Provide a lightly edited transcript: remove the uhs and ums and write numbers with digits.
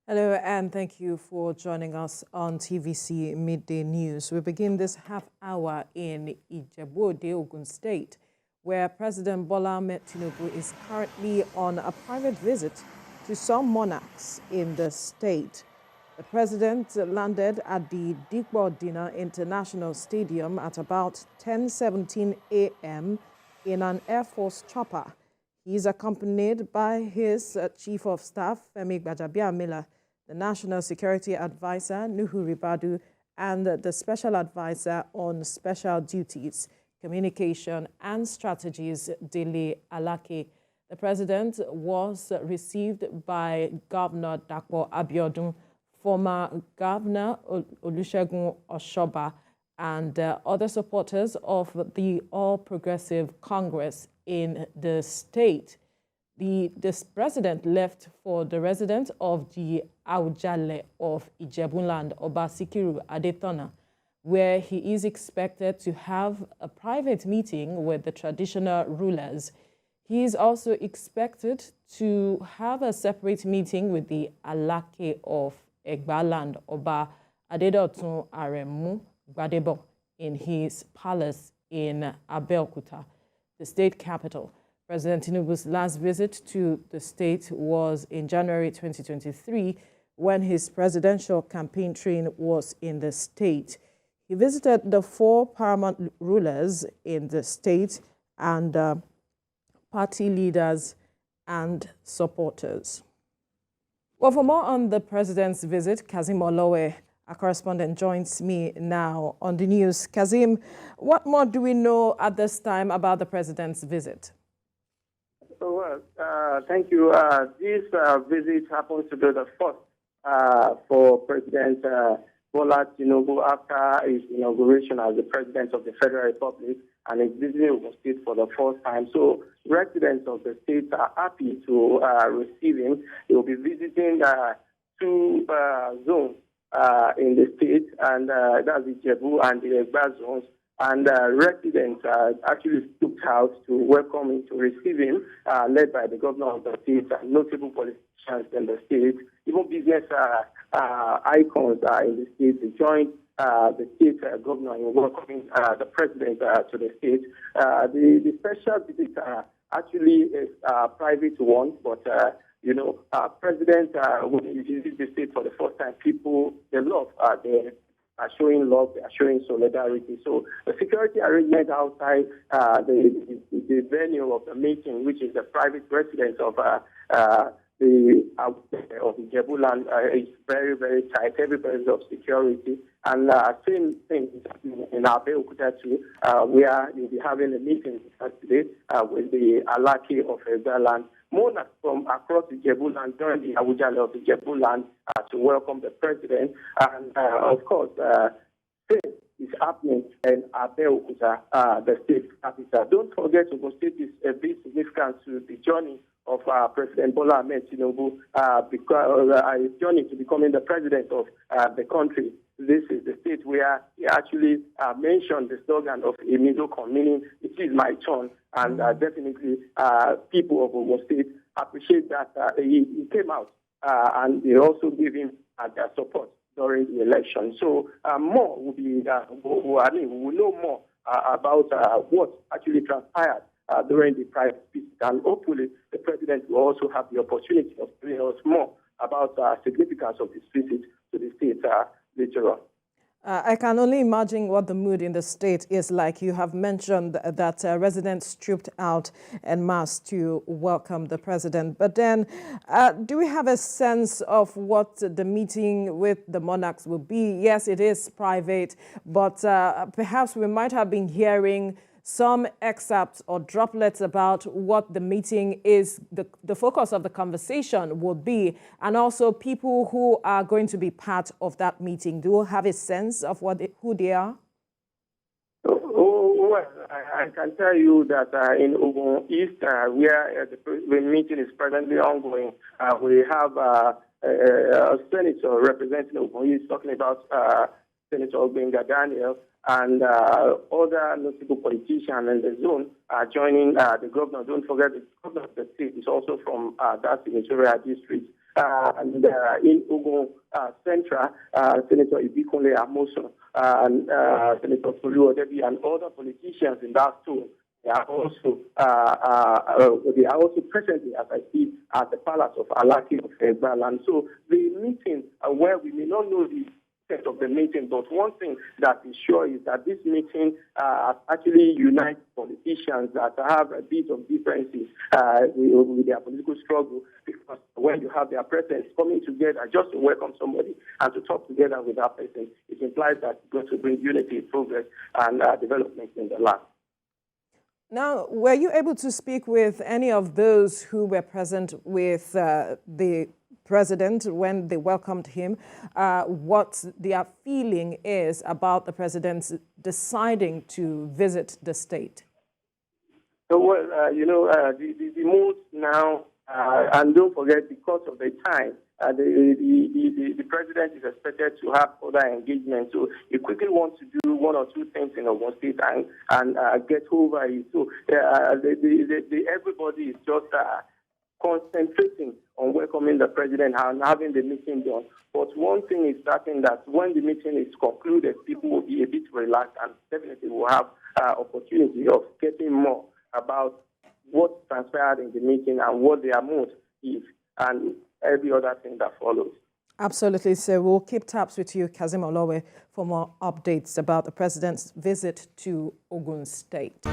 Hello, and thank you for joining us on TVC Midday News. We begin this half hour in Ijebu-ode, Ogun State, where President Bola Ahmed Tinubu is currently on a private visit to some monarchs in the state. The president landed at the Dipo Dina International Stadium at about 10:17 a.m. in an Air Force chopper. He is accompanied by his Chief of Staff, Femi Gbajabiamila, the National Security Advisor, Nuhu Ribadu, and the Special Advisor on Special Duties, Communication and Strategies, Dele, Alake. The president was received by Governor Dapo Abiodun, former Governor Olusegun Osoba, and other supporters of the All Progressive Congress in the state. This president left for the residence of the Awujale of Ijebuland, Oba Sikiru Adetona, where he is expected to have a private meeting with the traditional rulers. He is also expected to have a separate meeting with the Alake of Ijebuland, Oba Adedotun Aremu Gbadebo, in his palace in Abeokuta, the state capital. President Tinubu's last visit to the state was in January 2023, when his presidential campaign train was in the state. He visited the 4 paramount rulers in the state and party leaders and supporters. Well, for more on the president's visit, Kazim Olowe, our correspondent, joins me now on the news. Kazim, what more do we know at this time about the president's visit? Thank you. This visit happens to be the first for President Bola Tinubu after his inauguration as the President of the Federal Republic, and is visiting Ogun State for the first time. So residents of the state are happy to receive him. He will be visiting 2 zones in the state, and that's the Ijebu and the Egba zones. And residents actually took out to welcome him, to receive him, led by the governor of the state and notable politicians in the state. Even business icons in the state joined the state governor in welcoming the president to the state. The special visit actually is a private one, but president, when he visits the state for the first time, people, they love, they are showing love, they are showing solidarity. So the security arrangement outside the venue of the meeting, which is the private residence of Ijebuland, is very, very tight. Everybody's of security. And same thing in Abeokuta too, where you'll be having a meeting today with the Alake of Ijebuland. Monarchs from across Ijebuland joined the Awujale of Ijebuland to welcome the president. And of course, same is happening in Abeokuta, the state capital. Don't forget, Ogun State is a bit significant to the journey of President Bola Ahmed Tinubu, because his journey to becoming the president of the country. This is the state where he actually mentioned the slogan of Emidokon, meaning it is my turn. And definitely people of Ogun State appreciate that he came out and they also gave him their support during the election. So more will be, we will know more about what actually transpired during the private visit. And hopefully the president will also have the opportunity of telling us more about the significance of this visit to the state later on. I can only imagine what the mood in the state is like. You have mentioned that residents trooped out en masse to welcome the president. But then, do we have a sense of what the meeting with the monarchs will be? Yes, it is private, but perhaps we might have been hearing some excerpts or droplets about what the meeting is, the focus of the conversation will be, and also people who are going to be part of that meeting. Do you have a sense of who they are? Well, I can tell you that in Ogun East, where the meeting is presently ongoing, we have a senator representing Ogun East talking about Senator Benga Daniel, and other notable politicians in the zone are joining the governor. Don't forget, the governor of the state is also from that senatorial district. and in Ogun Central, Senator Ibikunle Amosun, and Senator Olusegun Osoba, and other politicians in that zone. They are also presently, as I see, at the palace of Alake of Ijebuland. So the meeting, where we may not know the extent of the meeting, but one thing that is sure is that this meeting actually unites politicians that have a bit of differences with their political struggle, because when you have their presence coming together just to welcome somebody and to talk together with that person, it implies that it's going to bring unity, progress, and development in the land. Now, were you able to speak with any of those who were present with the president when they welcomed him, what their feeling is about the president deciding to visit the state? So, the mood now, and don't forget, because of the time, the president is expected to have other engagements. So he quickly wants to do one or two things in Ogun State and get over it. So everybody is just concentrating on welcoming the president and having the meeting done. But one thing is certain, that when the meeting is concluded, people will be a bit relaxed and definitely will have opportunity of getting more about what transpired in the meeting and what their mood is, and every other thing that follows. Absolutely. So we'll keep tabs with you, Kazim Olowe, for more updates about the president's visit to Ogun State.